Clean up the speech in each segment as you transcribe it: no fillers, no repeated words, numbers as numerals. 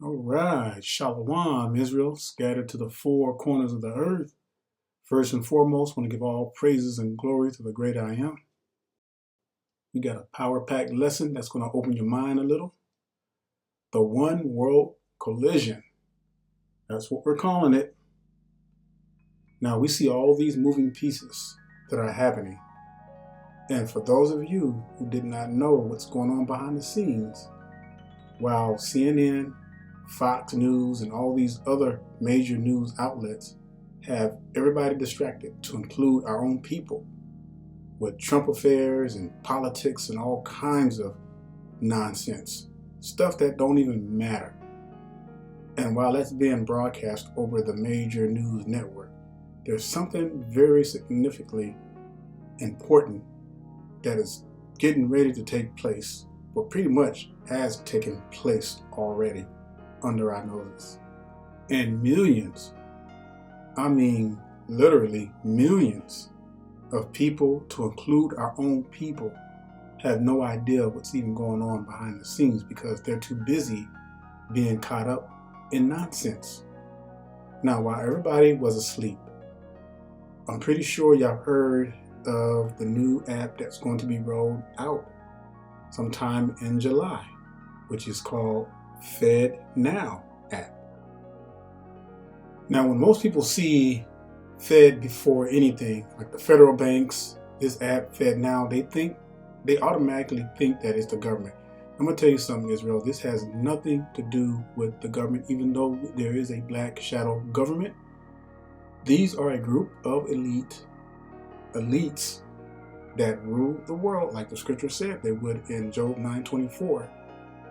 All right, Shalom, Israel, scattered to the four corners of the earth. First and foremost, I want to give all praises and glory to the great I am. We got a power-packed lesson that's going to open your mind a little. The one world collision. That's what we're calling it. Now, we see all these moving pieces that are happening. And for those of you who did not know what's going on behind the scenes, while CNN, Fox News, and all these other major news outlets have everybody distracted, to include our own people, with Trump affairs and politics and all kinds of nonsense, stuff that don't even matter. And while that's being broadcast over the major news network, there's something very significantly important that is getting ready to take place, or pretty much has taken place already under our noses. And millions, I mean literally millions of people, to include our own people, have no idea what's even going on behind the scenes because they're too busy being caught up in nonsense. Now, while everybody was asleep, I'm pretty sure y'all heard of the new app that's going to be rolled out sometime in July, which is called FedNow app. Now, when most people see Fed before anything, like the federal banks, this app FedNow, they automatically think that it's the government. I'm gonna tell you something, Israel. This has nothing to do with the government, even though there is a black shadow government. These are a group of elites that rule the world, like the scripture said they would in Job 9:24.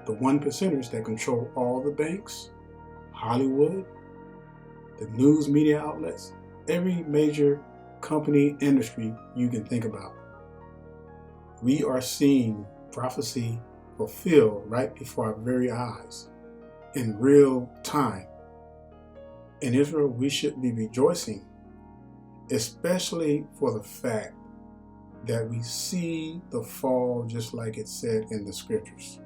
The 1%ers that control all the banks, Hollywood, the news media outlets, every major company industry you can think about. We are seeing prophecy fulfilled right before our very eyes in real time. In Israel, we should be rejoicing, especially for the fact that we see the fall, just like it said in the scriptures,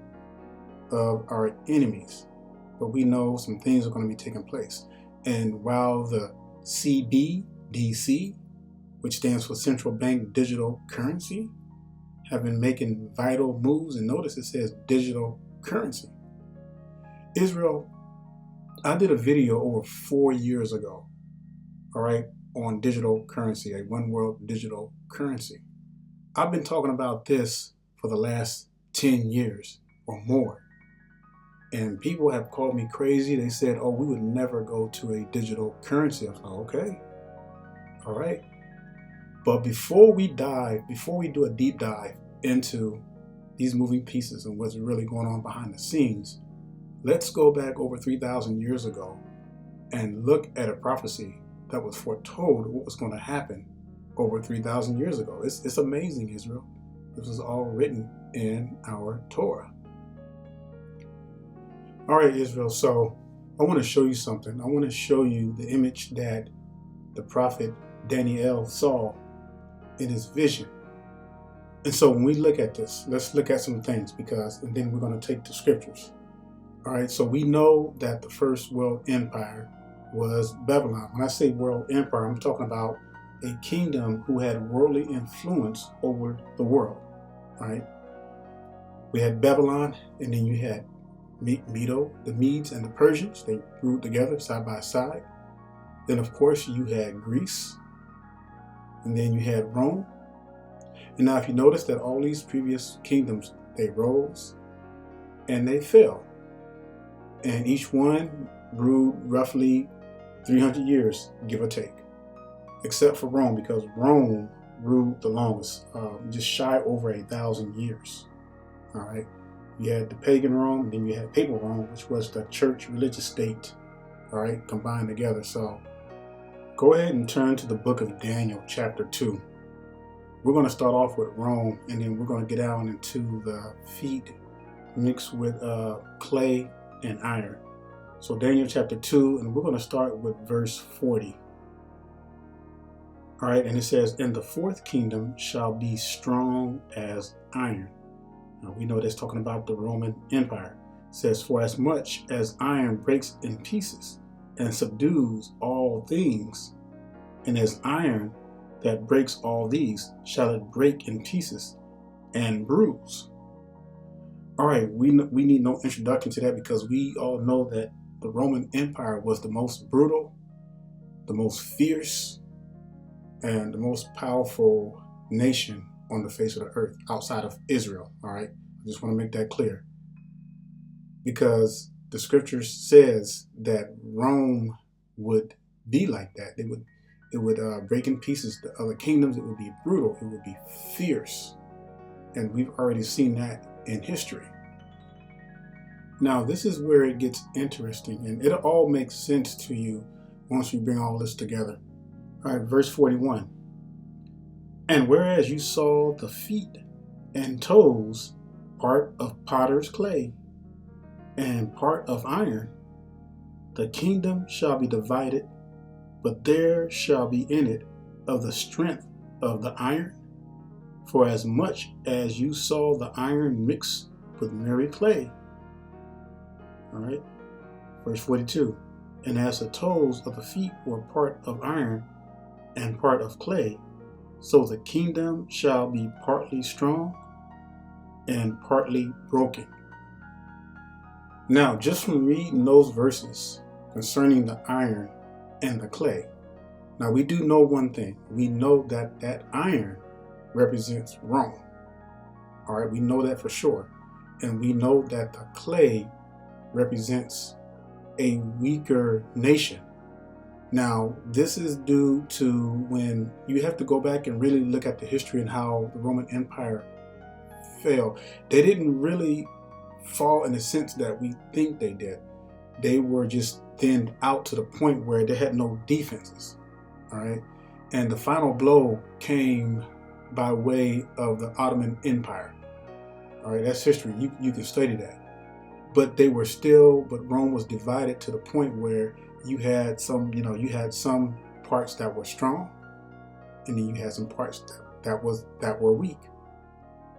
of our enemies. But we know some things are going to be taking place. And while the CBDC, which stands for Central Bank Digital Currency, have been making vital moves, and notice it says digital currency. Israel, I did a video over 4 years ago, all right, on digital currency, a one world digital currency. I've been talking about this for the last 10 years or more. And people have called me crazy. They said, oh, we would never go to a digital currency. I was like, okay, all right. But before we do a deep dive into these moving pieces and what's really going on behind the scenes, let's go back over 3,000 years ago and look at a prophecy that was foretold what was going to happen over 3,000 years ago. It's amazing, Israel. This was all written in our Torah. All right, Israel, so I want to show you something. I want to show you the image that the prophet Daniel saw in his vision. And so when we look at this, let's look at some things, and then we're going to take the scriptures. All right, so we know that the first world empire was Babylon. When I say world empire, I'm talking about a kingdom who had worldly influence over the world. All right, we had Babylon, and then you had Medo, the Medes and the Persians. They ruled together side by side. Then, of course, you had Greece, and then you had Rome. And now, if you notice that all these previous kingdoms, they rose and they fell, and each one ruled roughly 300 years, give or take, except for Rome, because Rome ruled the longest, just shy over 1,000 years. All right. You had the pagan Rome, and then you had papal Rome, which was the church religious state, all right, combined together. So go ahead and turn to the book of Daniel, chapter 2. We're going to start off with Rome, and then we're going to get down into the feet mixed with clay and iron. So Daniel chapter 2, and we're going to start with verse 40. All right, and it says, and the fourth kingdom shall be strong as iron. Now we know that's talking about the Roman Empire. It says, for as much as iron breaks in pieces and subdues all things, and as iron that breaks all these, shall it break in pieces and bruise. All right, we need no introduction to that, because we all know that the Roman Empire was the most brutal, the most fierce, and the most powerful nation on the face of the earth outside of Israel. All right, I just want to make that clear, because the scripture says that Rome would be like that. It would break in pieces the other kingdoms. It would be brutal. It would be fierce, and we've already seen that in history. Now, this is where it gets interesting, and it all makes sense to you once you bring all this together. All right, verse 41. And whereas you saw the feet and toes, part of potter's clay and part of iron, the kingdom shall be divided, but there shall be in it of the strength of the iron. For as much as you saw the iron mixed with merry clay. All right, verse 42. And as the toes of the feet were part of iron and part of clay, so the kingdom shall be partly strong and partly broken. Now, just from reading those verses concerning the iron and the clay, now we do know one thing. We know that that iron represents Rome. All right, we know that for sure. And we know that the clay represents a weaker nation. Now, this is due to when you have to go back and really look at the history and how the Roman Empire fell. They didn't really fall in the sense that we think they did. They were just thinned out to the point where they had no defenses. All right. And the final blow came by way of the Ottoman Empire. All right. That's history. You can study that. But Rome was divided to the point where you had some parts that were strong, and then you had some parts that were weak.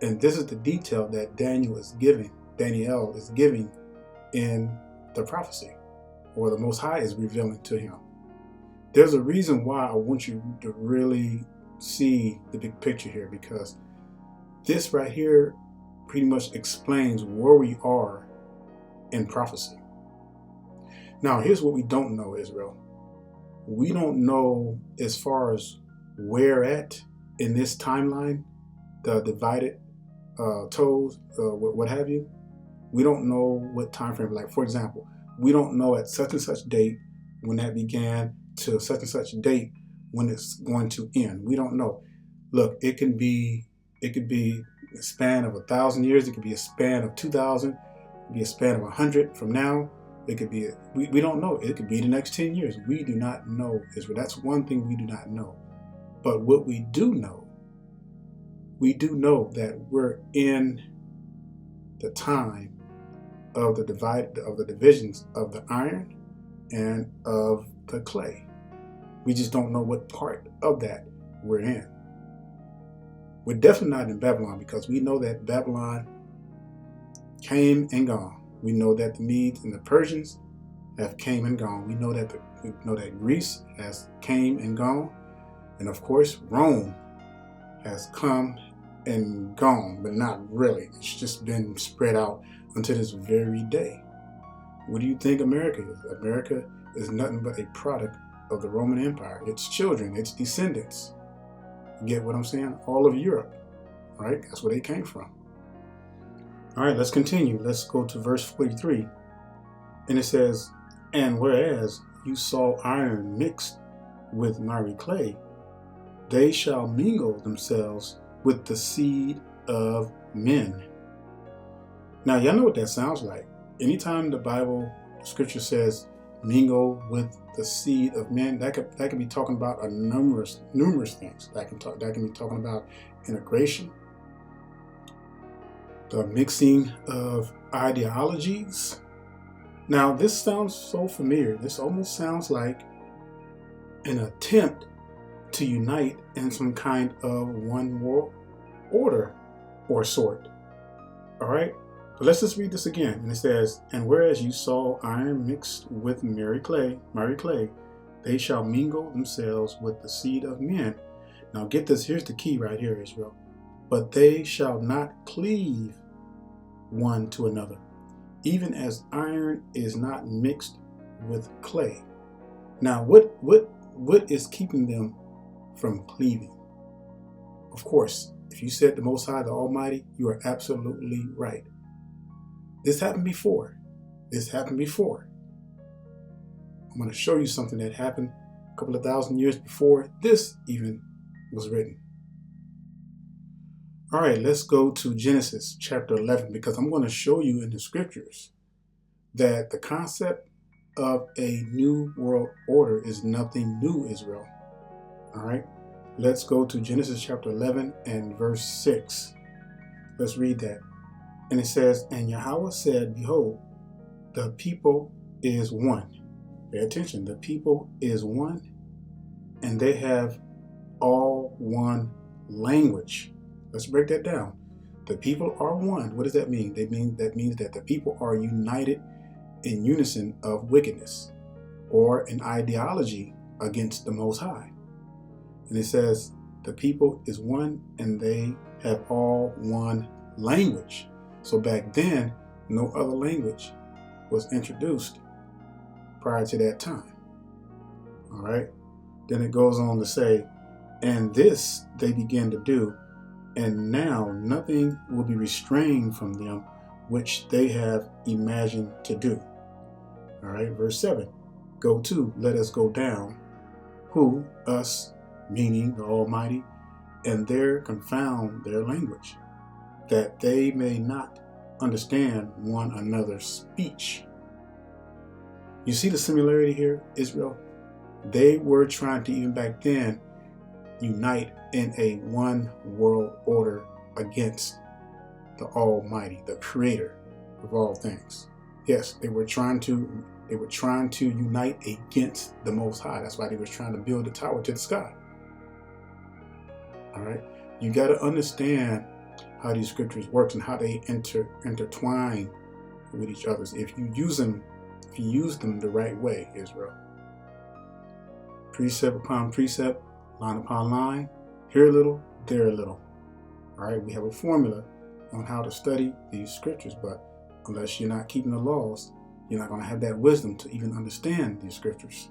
And this is the detail that Daniel is giving in the prophecy, or the Most High is revealing to him. There's a reason why I want you to really see the big picture here, because this right here pretty much explains where we are in prophecy. Now, here's what we don't know, Israel. We don't know as far as where at in this timeline, the divided toes, what have you. We don't know what time frame. Like, for example, we don't know at such and such date when that began to such and such date when it's going to end. We don't know. Look, it could be a span of 1,000 years. It could be a span of 2,000. It could be a span of 100 from now. It could be, we don't know. It could be the next 10 years. We do not know, Israel. That's one thing we do not know. But what we do know that we're in the time of the divisions of the iron and of the clay. We just don't know what part of that we're in. We're definitely not in Babylon, because we know that Babylon came and gone. We know that the Medes and the Persians have came and gone. We know that Greece has came and gone. And of course, Rome has come and gone, but not really. It's just been spread out until this very day. What do you think America is? America is nothing but a product of the Roman Empire. Its children, its descendants. You get what I'm saying? All of Europe, right? That's where they came from. All right, let's continue. Let's go to verse 43. And it says, and whereas you saw iron mixed with miry clay, they shall mingle themselves with the seed of men. Now, y'all know what that sounds like. Anytime the scripture says mingle with the seed of men, that could be talking about a numerous things. That can be talking about integration, the mixing of ideologies. Now, this sounds so familiar. This almost sounds like an attempt to unite in some kind of one world order or sort. All right? But let's just read this again. And it says, and whereas you saw iron mixed with miry clay, they shall mingle themselves with the seed of men. Now get this, here's the key right here, Israel. But they shall not cleave one to another, even as iron is not mixed with clay. Now what is keeping them from cleaving? Of course, if you said the Most High, the Almighty, you are absolutely right. This happened before. This happened before. I'm going to show you something that happened a couple of thousand years before this even was written. All right, let's go to Genesis chapter 11, because I'm going to show you in the scriptures that the concept of a new world order is nothing new, Israel. All right, let's go to Genesis chapter 11 and verse 6. Let's read that. And it says, and Yahweh said, behold, the people is one. Pay attention, the people is one, and they have all one language. Let's break that down. The people are one. What does that mean? That means that the people are united in unison of wickedness, or an ideology against the Most High. And it says the people is one, and they have all one language. So back then, no other language was introduced prior to that time. All right. Then it goes on to say, and this they begin to do, and now nothing will be restrained from them which they have imagined to do. All right, verse 7. Go to, let us go down, who, us, meaning the Almighty, and there confound their language, that they may not understand one another's speech. You see the similarity here, Israel? They were trying to, even back then, unite in a one world order against the Almighty, the Creator of all things. Yes, they were trying to unite against the Most High. That's why they were trying to build a tower to the sky. All right, you got to understand how these scriptures work and how they intertwine with each other. If you use them the right way, Israel. Precept upon precept, line upon line, here a little, there a little. All right, we have a formula on how to study these scriptures, but unless you're not keeping the laws, you're not going to have that wisdom to even understand these scriptures.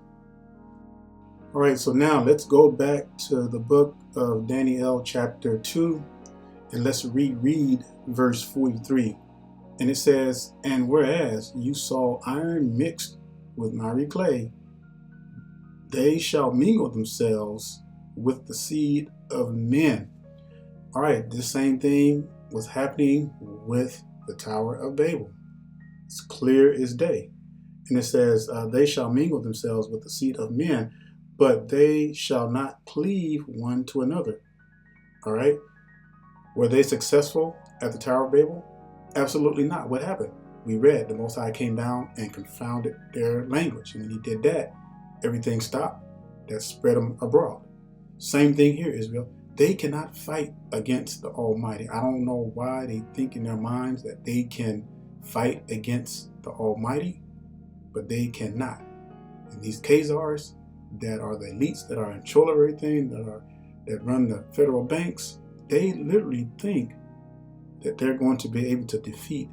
All right, so now let's go back to the book of Daniel chapter 2, and let's reread verse 43. And it says, and whereas you saw iron mixed with miry clay, they shall mingle themselves with the seed of men. All right, this same thing was happening with the Tower of Babel. It's clear as day. And it says, they shall mingle themselves with the seed of men, but they shall not cleave one to another. All right. Were they successful at the Tower of Babel? Absolutely not. What happened? We read the Most High came down and confounded their language. And when he did that, everything stopped. That spread them abroad. Same thing here, Israel. They cannot fight against the Almighty. I don't know why they think in their minds that they can fight against the Almighty, but they cannot. And these Khazars that are the elites that are in control of everything, that run the federal banks, they literally think that they're going to be able to defeat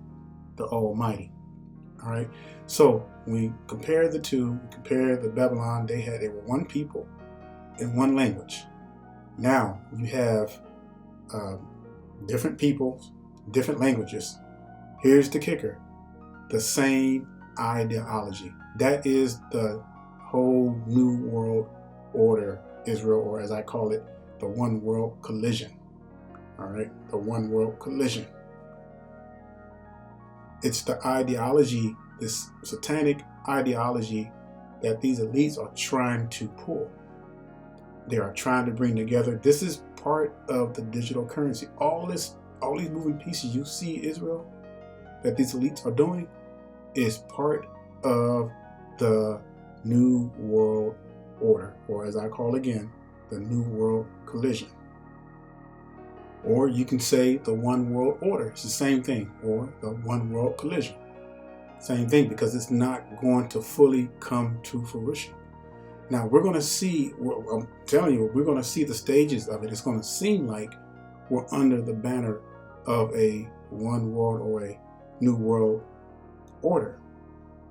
the Almighty. All right. So when we compare the two, compare the Babylon, they were one people in one language. Now you have different peoples, different languages. Here's the kicker: the same ideology. That is the whole New World Order, Israel, or as I call it, the One World Collision. All right, the One World Collision. It's the ideology, this satanic ideology that these elites are trying to pull. They are trying to bring together. This is part of the digital currency. All these moving pieces you see, Israel, that these elites are doing is part of the New World Order, or as I call again, the New World Collision. Or you can say the one world order. It's the same thing. Or the one world collision. Same thing, because it's not going to fully come to fruition. Now we're going to see, I'm telling you, we're going to see the stages of it. It's going to seem like we're under the banner of a one world or a new world order.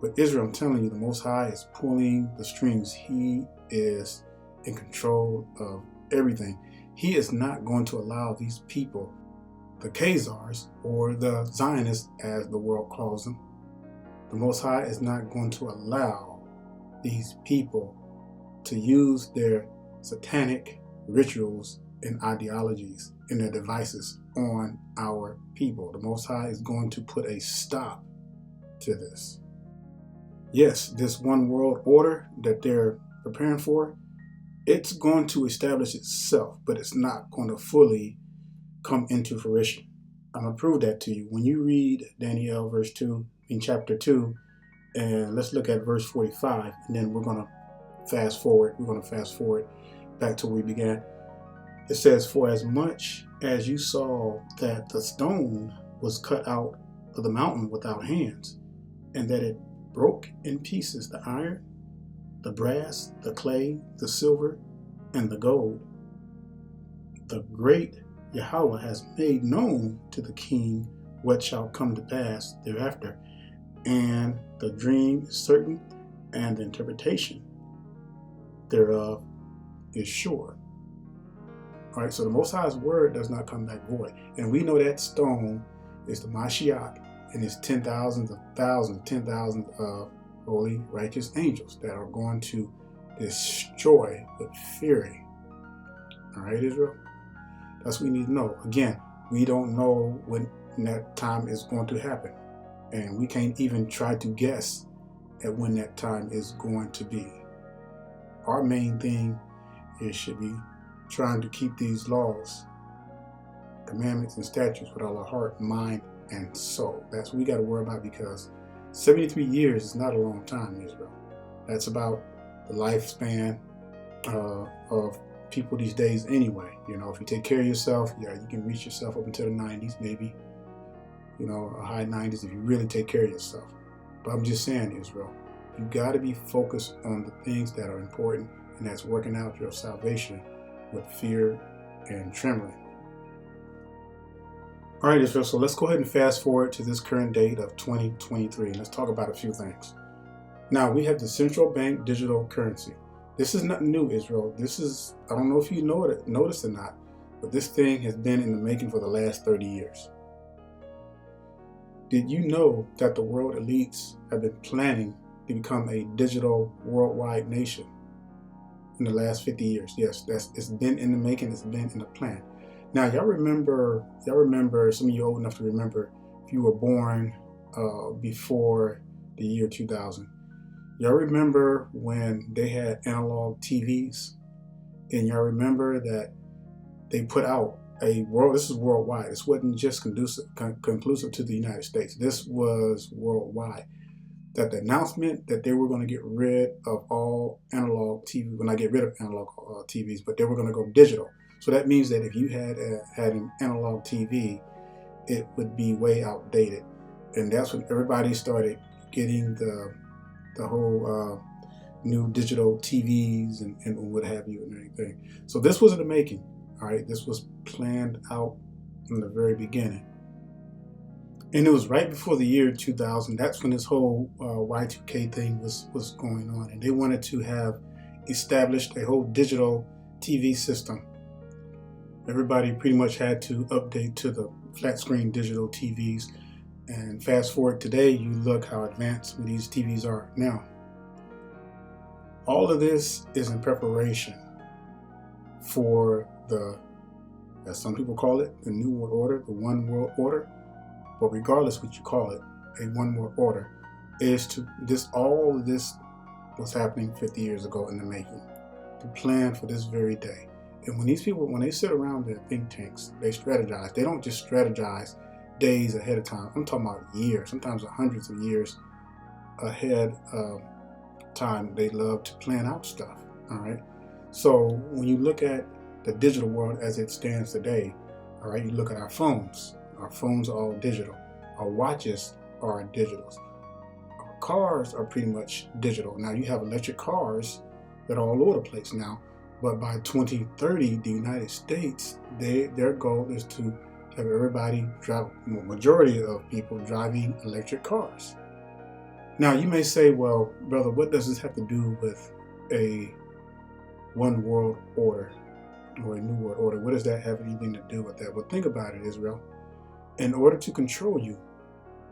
But Israel, I'm telling you, the Most High is pulling the strings. He is in control of everything. He is not going to allow these people, the Khazars, or the Zionists, as the world calls them, the Most High is not going to allow these people to use their satanic rituals and ideologies and their devices on our people. The Most High is going to put a stop to this. Yes, this one world order that they're preparing for, it's going to establish itself, but it's not going to fully come into fruition. I'm going to prove that to you. When you read Daniel chapter 2, and let's look at verse 45, and then we're going to fast forward. We're going to fast forward back to where we began. It says, "For as much as you saw that the stone was cut out of the mountain without hands, and that it broke in pieces the iron, the brass, the clay, the silver, and the gold, the great Yahweh has made known to the king what shall come to pass thereafter, and the dream is certain, and the interpretation thereof is sure." All right, so the Most High's word does not come back void. And we know that stone is the Mashiach, and it's 10,000s of thousands, 10,000s of holy, righteous angels that are going to destroy with fury. All right, Israel? That's what we need to know. Again, we don't know when that time is going to happen. And we can't even try to guess at when that time is going to be. Our main thing should be trying to keep these laws, commandments, and statutes with all our heart, mind, and soul. That's what we got to worry about, because 73 years is not a long time, Israel. That's about the lifespan of people these days anyway. You know, if you take care of yourself, yeah, you can reach yourself up until the 90s, maybe, you know, a high 90s if you really take care of yourself. But I'm just saying, Israel, you got to be focused on the things that are important, and that's working out your salvation with fear and trembling. All right, Israel, so let's go ahead and fast forward to this current date of 2023. Let's talk about a few things. Now, we have the central bank digital currency. This is nothing new, Israel. This is, I don't know if you noticed or not, but this thing has been in the making for the last 30 years. Did you know that the world elites have been planning to become a digital worldwide nation in the last 50 years? Yes, it's been in the making. It's been in the plan. Now, y'all remember, some of you old enough to remember, if you were born before the year 2000, y'all remember when they had analog TVs? And y'all remember that they put out this is worldwide. This wasn't just conclusive to the United States. This was worldwide. That the announcement that they were going to get rid of all analog TV, well, not get rid of analog TVs, but they were going to go digital. So that means that if you had an analog TV, it would be way outdated. And that's when everybody started getting the whole new digital TVs and what have you and everything. So this was in the making. All right, this was planned out from the very beginning. And it was right before the year 2000. That's when this whole Y2K thing was going on. And they wanted to have established a whole digital TV system. Everybody pretty much had to update to the flat screen digital TVs. And fast forward today, you look how advanced these TVs are now. All of this is in preparation for the, as some people call it, the New World Order, the One World Order. But regardless what you call it, a One World Order is all of this was happening 50 years ago in the making, to plan for this very day. And when these people, when they sit around their think tanks, they strategize. They don't just strategize days ahead of time. I'm talking about years, sometimes hundreds of years ahead of time. They love to plan out stuff, all right? So when you look at the digital world as it stands today, All right, you look at our phones. Our phones are all digital. Our watches are digital. Our cars are pretty much digital. Now you have electric cars that are all over the place now, but by 2030, the United States, their goal is to have everybody drive, majority of people driving electric cars. Now you may say, well, brother, what does this have to do with a one world order or a new world order? What does that have anything to do with that? Well, think about it, Israel. In order to control you,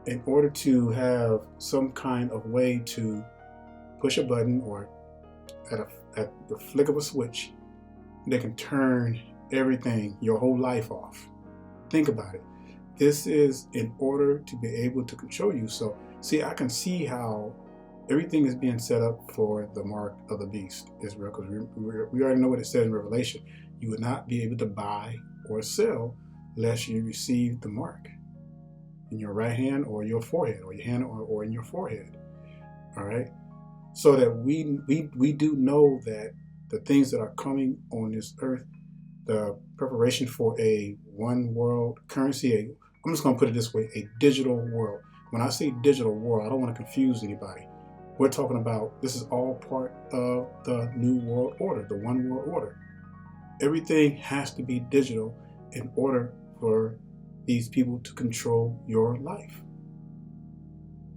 in order to have some kind of way to push a button or at the flick of a switch, they can turn everything, your whole life off. Think about it. This is in order to be able to control you. So, see, I can see how everything is being set up for the mark of the beast, Israel, because we already know what it says in Revelation. You would not be able to buy or sell lest you receive the mark in your right hand or your forehead, or your hand or in your forehead. All right? So that we do know that the things that are coming on this earth, the preparation for a one world currency, I'm just going to put it this way, a digital world. When I say digital world, I don't want to confuse anybody. We're talking about, this is all part of the new world order, the one world order. Everything has to be digital in order for these people to control your life.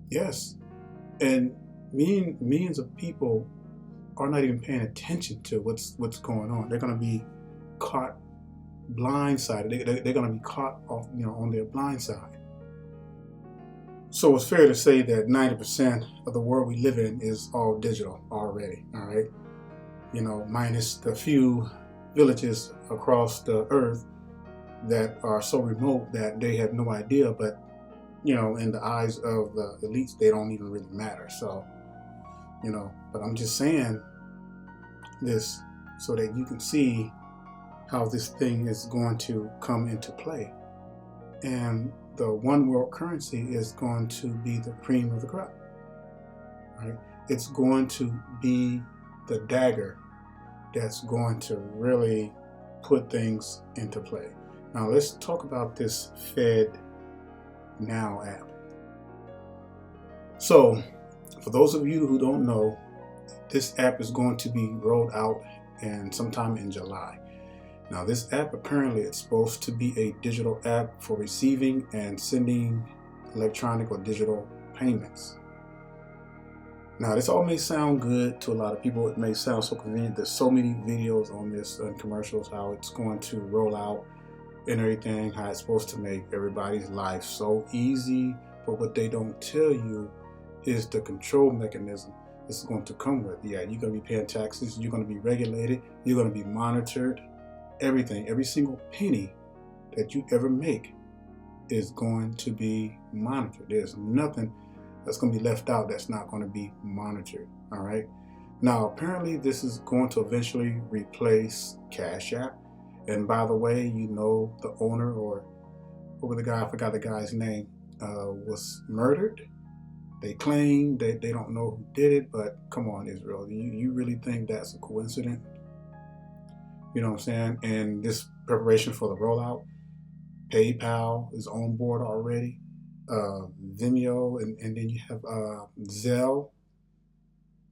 Yes. And millions of people are not even paying attention to what's going on. They're going to be caught blindsided. They're going to be caught off, on their blind side. So it's fair to say that 90% of the world we live in is all digital already. All right, minus the few villages across the earth that are so remote that they have no idea. But in the eyes of the elites, they don't even really matter. So. But I'm just saying this so that you can see how this thing is going to come into play. And the one world currency is going to be the cream of the crop. Right? It's going to be the dagger that's going to really put things into play. Now let's talk about this Fed Now app. So, for those of you who don't know, this app is going to be rolled out sometime in July. Now, this app, apparently it's supposed to be a digital app for receiving and sending electronic or digital payments. Now, this all may sound good to a lot of people. It may sound so convenient. There's so many videos on this and commercials, how it's going to roll out and everything, how it's supposed to make everybody's life so easy. But what they don't tell you is the control mechanism this is going to come with. Yeah, you're going to be paying taxes, you're going to be regulated, you're going to be monitored. Everything, every single penny that you ever make is going to be monitored. There's nothing that's going to be left out that's not going to be monitored. All right. Now, apparently this is going to eventually replace Cash App. And by the way, the owner, or what was the guy, I forgot the guy's name, was murdered. They claim that they don't know who did it, but come on, Israel, you really think that's a coincidence? You know what I'm saying? And this preparation for the rollout, PayPal is on board already, Vimeo, and then you have Zelle,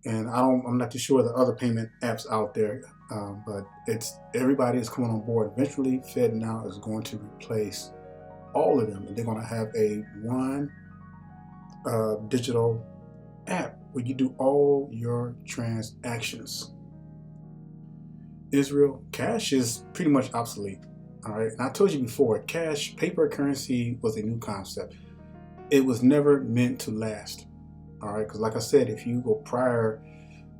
and I'm not too sure the other payment apps out there, but everybody is coming on board. Eventually, FedNow is going to replace all of them, and they're going to have a one digital app where you do all your transactions. Israel, cash is pretty much obsolete. All right, and I told you before, paper currency was a new concept. It was never meant to last. All right, because like I said, if you go prior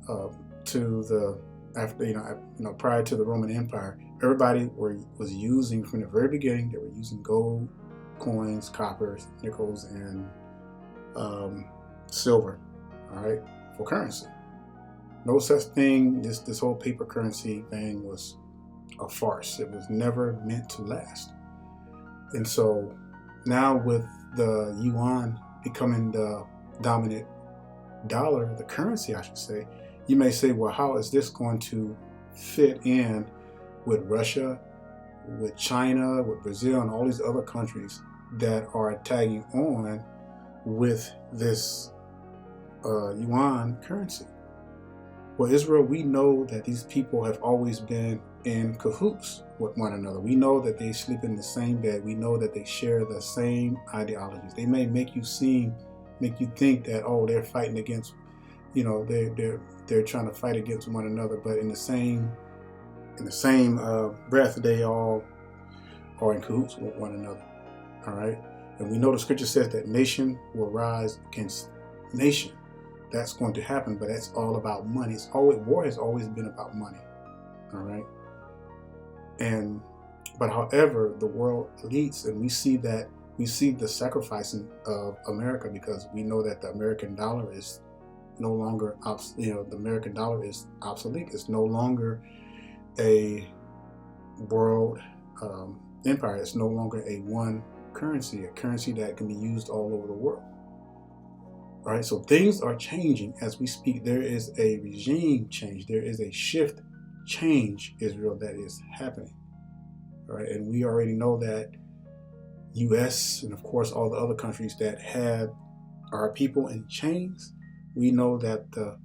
to the prior to the Roman Empire, everybody was using, from the very beginning, they were using gold coins, coppers, nickels, and silver. All right, for currency. No such thing. This whole paper currency thing was a farce. It was never meant to last. And so now, with the yuan becoming the dominant dollar, the currency, I should say, you may say, well, how is this going to fit in with Russia with China, with Brazil, and all these other countries that are tagging on with this yuan currency. Well, Israel, we know that these people have always been in cahoots with one another. We know that they sleep in the same bed. We know that they share the same ideologies. They may make you think that, oh, they're fighting against, they're trying to fight against one another, but in the same breath, they all are in cahoots with one another. All right, and we know the scripture says that nation will rise against nation. That's going to happen, but that's all about money. War has always been about money. All right, but however, the world leads, and we see the sacrificing of America, because we know that the American dollar is no longer, the American dollar is obsolete. It's no longer a world empire. It's no longer a one currency, a currency that can be used all over the world. All right, so things are changing as we speak. There is a regime change. There is a shift change, Israel, that is happening. All right, and we already know that U.S. and of course all the other countries that have our people in chains, we know that the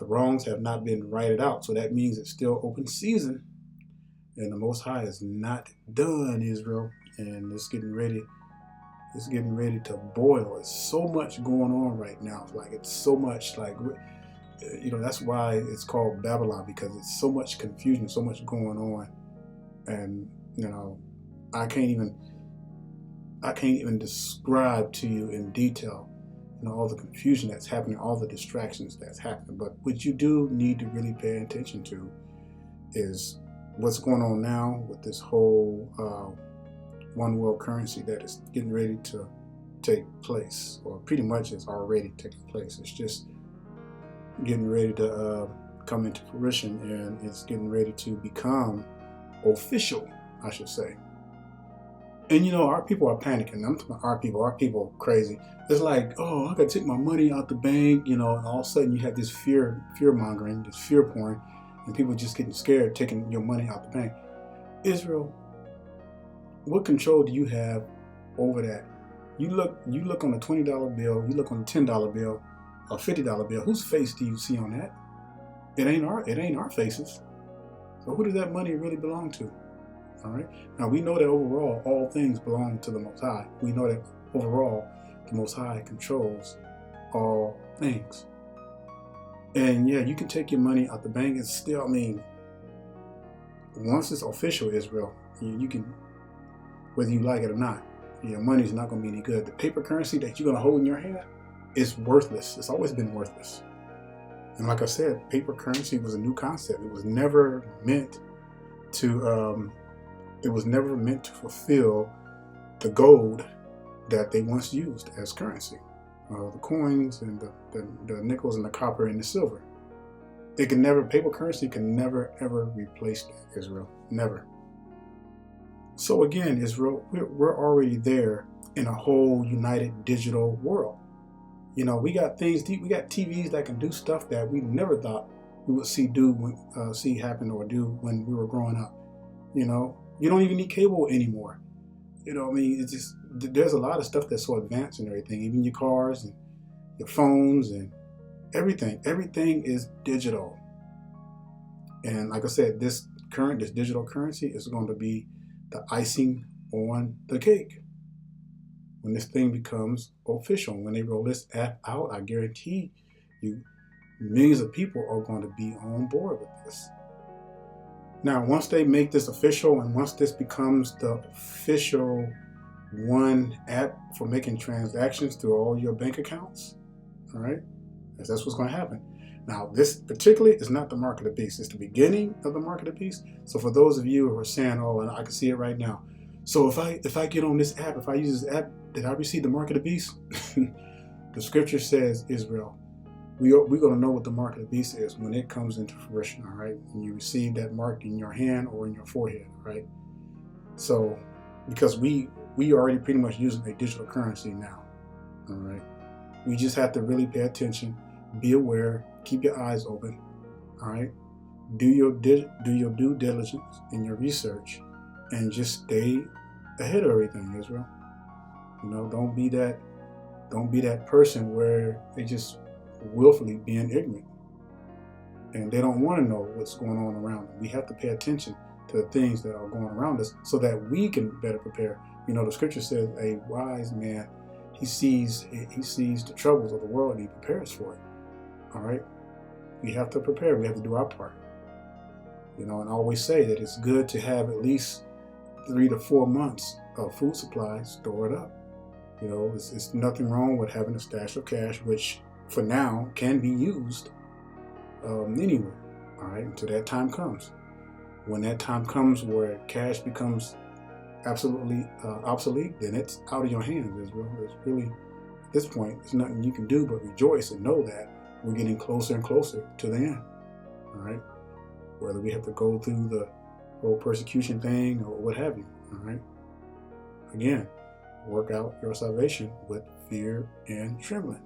wrongs have not been righted out. So that means it's still open season, and the Most High is not done, Israel, and it's getting ready to boil. It's so much going on right now. It's so much that's why it's called Babylon, because it's so much confusion, so much going on, and I can't even describe to you in detail all the confusion that's happening, all the distractions that's happening. But what you do need to really pay attention to is what's going on now with this whole one world currency that is getting ready to take place, or pretty much is already taking place. It's just getting ready to come into fruition, and it's getting ready to become official, I should say. And our people are panicking. I'm talking about our people are crazy. It's like, oh, I gotta take my money out the bank, and all of a sudden you have this fear mongering, this fear pouring, and people just getting scared taking your money out the bank. Israel, what control do you have over that? You look on a $20 bill, you look on a $10 bill, a $50 bill. Whose face do you see on that? It ain't our faces. So who does that money really belong to? All right. Now we know that overall all things belong to the Most High. We know that overall the Most High controls all things. And yeah, you can take your money out the bank. It's still, once it's official, Israel, you can, whether you like it or not, your money's not going to be any good. The paper currency that you're going to hold in your hand is worthless. It's always been worthless. And like I said, paper currency was a new concept. It was never meant to fulfill the gold that they once used as currency. The coins and the nickels and the copper and the silver. Paper currency can never ever replace that, Israel. Never. So again, Israel, we're already there in a whole united digital world. We got TVs that can do stuff that we never thought we would see happen or do when we were growing up. You don't even need cable anymore. It's just, there's a lot of stuff that's so advanced and everything, even your cars and your phones and everything. Everything is digital. And like I said, this digital currency is going to be the icing on the cake. When this thing becomes official, when they roll this app out, I guarantee you millions of people are going to be on board with this. Now, once they make this official, and once this becomes the official one app for making transactions through all your bank accounts, all right, that's what's going to happen. Now, this particularly is not the mark of the beast. It's the beginning of the mark of the beast. So for those of you who are saying, oh, and I can see it right now. So if I get on this app, if I use this app, did I receive the mark of the beast? The scripture says, Israel, we're going to know what the mark of the beast is when it comes into fruition, all right? When you receive that mark in your hand or in your forehead, right? So, because we already pretty much using a digital currency now, all right? We just have to really pay attention, be aware, keep your eyes open, all right? Do your due diligence in your research, and just stay ahead of everything, Israel. Don't be that person where they just willfully being ignorant and they don't want to know what's going on around them. We have to pay attention to the things that are going around us so that we can better prepare. The scripture says a wise man, he sees the troubles of the world and he prepares for it. All right, we have to prepare. We have to do our part. And I always say that it's good to have at least 3 to 4 months of food supplies stored up. It's nothing wrong with having a stash of cash, which for now can be used anywhere. All right, until that time comes. When that time comes where cash becomes absolutely obsolete, then it's out of your hands, Israel. It's really, at this point, there's nothing you can do but rejoice and know that we're getting closer and closer to the end. All right, whether we have to go through the whole persecution thing or what have you. All right, again, work out your salvation with fear and trembling.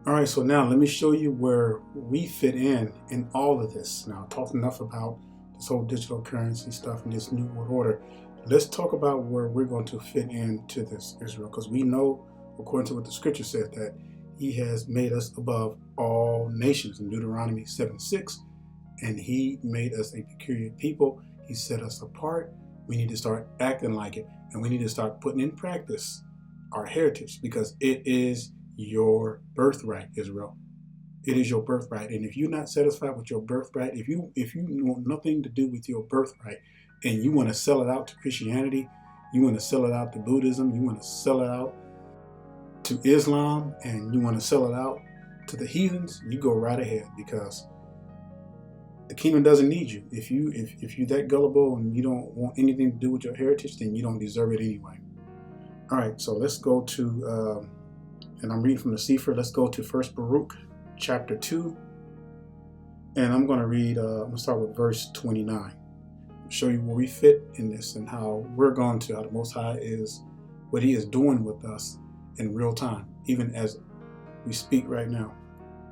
All right, so now let me show you where we fit in all of this. Now, I've talked enough about this whole digital currency stuff and this new world order. Let's talk about where we're going to fit into this, Israel, because we know, according to what the scripture says, that he has made us above all nations in Deuteronomy 7:6, and he made us a peculiar people. He set us apart. We need to start acting like it, and we need to start putting in practice our heritage, because it is your birthright, Israel. It is your birthright. And if you're not satisfied with your birthright, if you want nothing to do with your birthright and you want to sell it out to Christianity, you want to sell it out to Buddhism, you want to sell it out to Islam, and you want to sell it out to the heathens, you go right ahead, because the kingdom doesn't need you. If you're that gullible and you don't want anything to do with your heritage, then you don't deserve it anyway. All right, so let's go to and I'm reading from the Sefer. Let's go to 1 Baruch, chapter 2. And I'm going to read, I'm going to start with verse 29. I'll show you where we fit in this and how we're going to, how the Most High is, what he is doing with us in real time, even as we speak right now.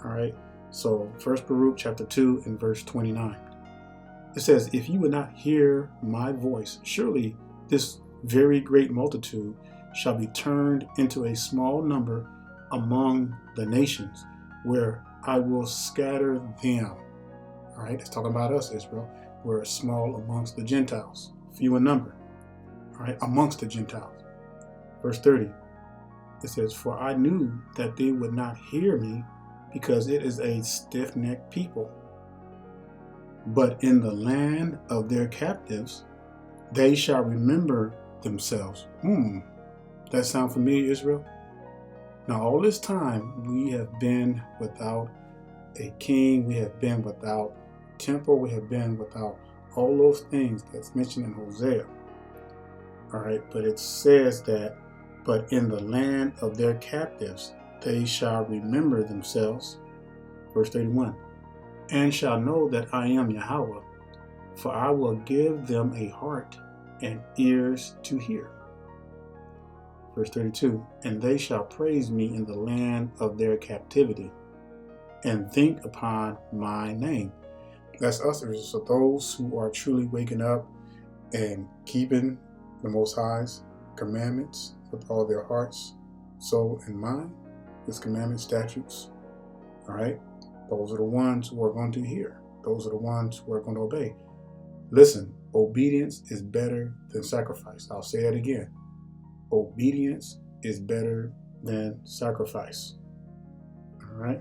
All right. So 1 Baruch, chapter 2, and verse 29. It says, if you would not hear my voice, surely this very great multitude shall be turned into a small number among the nations, where I will scatter them. All right, it's talking about us, Israel. We're small amongst the Gentiles, few in number. All right, amongst the Gentiles. Verse 30, it says, for I knew that they would not hear me, because it is a stiff-necked people. But in the land of their captives, they shall remember themselves. That sound familiar, Israel? Now, all this time, we have been without a king. We have been without temple. We have been without all those things that's mentioned in Hosea. All right, but it says that, but in the land of their captives, they shall remember themselves. Verse 31, and shall know that I am Yahweh, for I will give them a heart and ears to hear. Verse 32, and they shall praise me in the land of their captivity, and think upon my name. That's us. So those who are truly waking up and keeping the Most High's commandments with all their hearts, soul, and mind, his commandments, statutes. All right, those are the ones who are going to hear. Those are the ones who are going to obey. Listen, obedience is better than sacrifice. I'll say that again. Obedience is better than sacrifice. All right.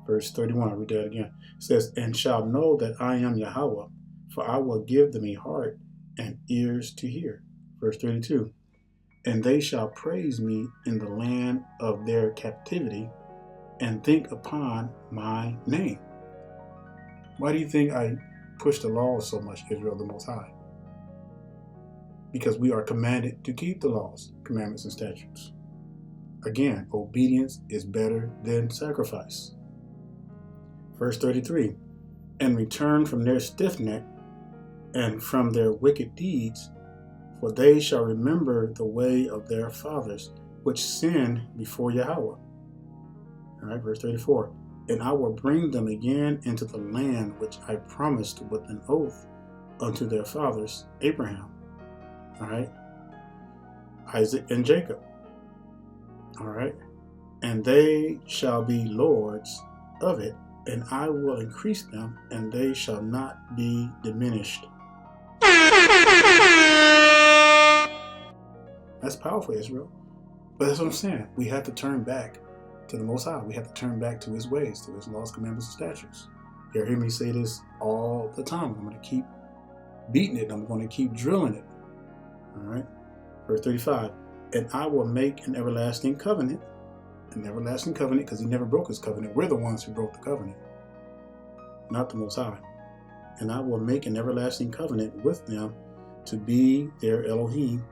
Verse 31, I'll read that again. It says, and shall know that I am Yahweh, for I will give them a heart and ears to hear. Verse 32, and they shall praise me in the land of their captivity, and think upon my name. Why do you think I push the laws so much, Israel, the Most High? Because we are commanded to keep the laws, commandments, and statutes. Again, obedience is better than sacrifice. Verse 33, and return from their stiff neck and from their wicked deeds, for they shall remember the way of their fathers, which sinned before Yahweh. All right, verse 34, and I will bring them again into the land which I promised with an oath unto their fathers, Abraham, all right, Isaac and Jacob, all right, and they shall be lords of it, and I will increase them, and they shall not be diminished. That's powerful, Israel. But that's what I'm saying. We have to turn back to the Most High. We have to turn back to His ways, to His laws, commandments, and statutes. You'll hear me say this all the time. I'm going to keep beating it. I'm going to keep drilling it. All right. Verse 35. And I will make an everlasting covenant. An everlasting covenant, because He never broke His covenant. We're the ones who broke the covenant, not the Most High. And I will make an everlasting covenant with them to be their Elohim,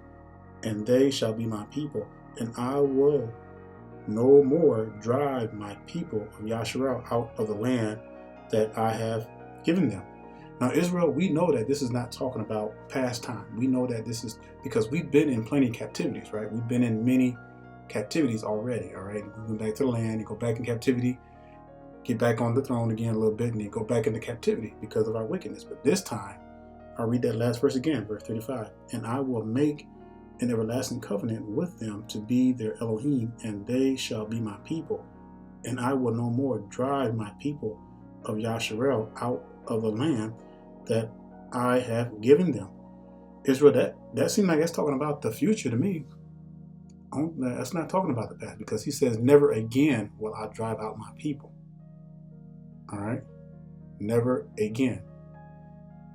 and they shall be my people. And I will no more drive my people of Yasharal out of the land that I have given them. Now, Israel, we know that this is not talking about past time. We know that this is because we've been in plenty of captivities, right? We've been in many captivities already, all right? We went back to the land, you go back in captivity, get back on the throne again a little bit, and then go back into captivity because of our wickedness. But this time, I'll read that last verse again, verse 35. And I will make an everlasting covenant with them to be their Elohim, and they shall be my people. And I will no more drive my people of Yasharel out of the land that I have given them. Israel, that seems like that's talking about the future to me. That's not talking about the past, because He says, never again will I drive out my people. All right? Never again.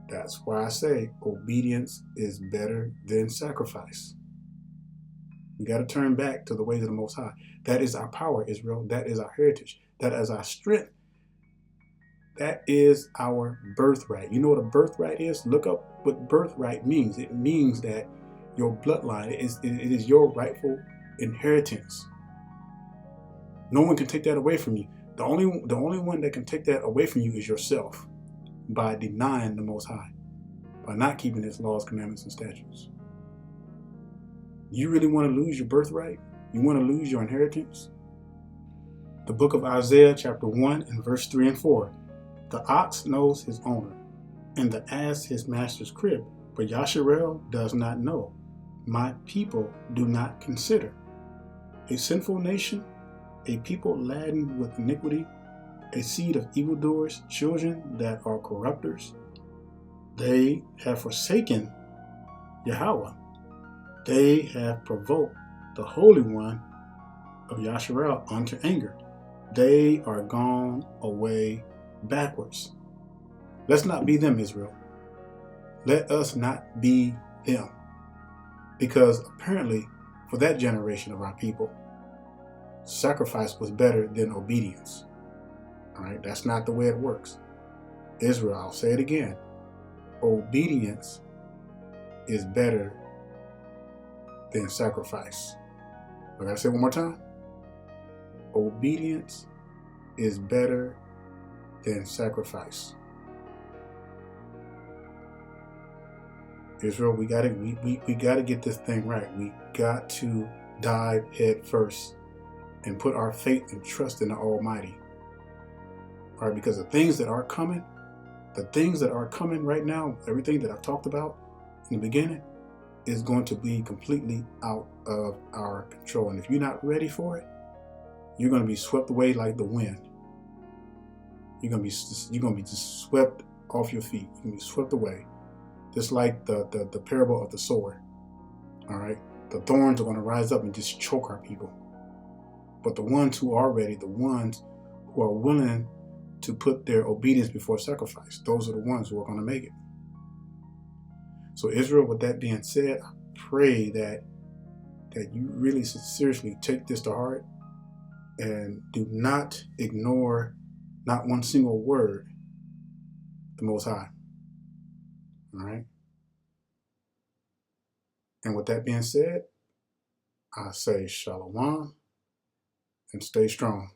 That's why I say obedience is better than sacrifice. We got to turn back to the ways of the Most High. That is our power, Israel. That is our heritage. That is our strength. That is our birthright. You know what a birthright is? Look up what birthright means. It means that your bloodline, it is your rightful inheritance. No one can take that away from you. The only one that can take that away from you is yourself, by denying the Most High, by not keeping His laws, commandments, and statutes. You really want to lose your birthright? You want to lose your inheritance? The book of Isaiah chapter 1 and verse 3 and 4. The ox knows his owner, and the ass his master's crib, but Yasharel does not know. My people do not consider. A sinful nation, a people laden with iniquity, a seed of evildoers, children that are corrupters. They have forsaken Yahweh. They have provoked the Holy One of Yasharel unto anger. They are gone away backwards. Let's not be them, Israel. Let us not be them. Because apparently, for that generation of our people, sacrifice was better than obedience. All right, that's not the way it works. Israel, I'll say it again. Obedience is better than sacrifice. I gotta say it one more time. Obedience is better than sacrifice. Israel, we gotta get this thing right. We got to dive head first and put our faith and trust in the Almighty. All right, because the things that are coming right now, everything that I've talked about in the beginning, is going to be completely out of our control. And if you're not ready for it, you're going to be swept away like the wind. You're going to be just swept off your feet. You're going to be swept away. Just like the parable of the sower. All right. The thorns are going to rise up and just choke our people. But the ones who are ready, the ones who are willing to put their obedience before sacrifice, those are the ones who are going to make it. So Israel, with that being said, I pray that you really seriously take this to heart and do not ignore not one single word the Most High. All right. And with that being said, I say shalom and stay strong.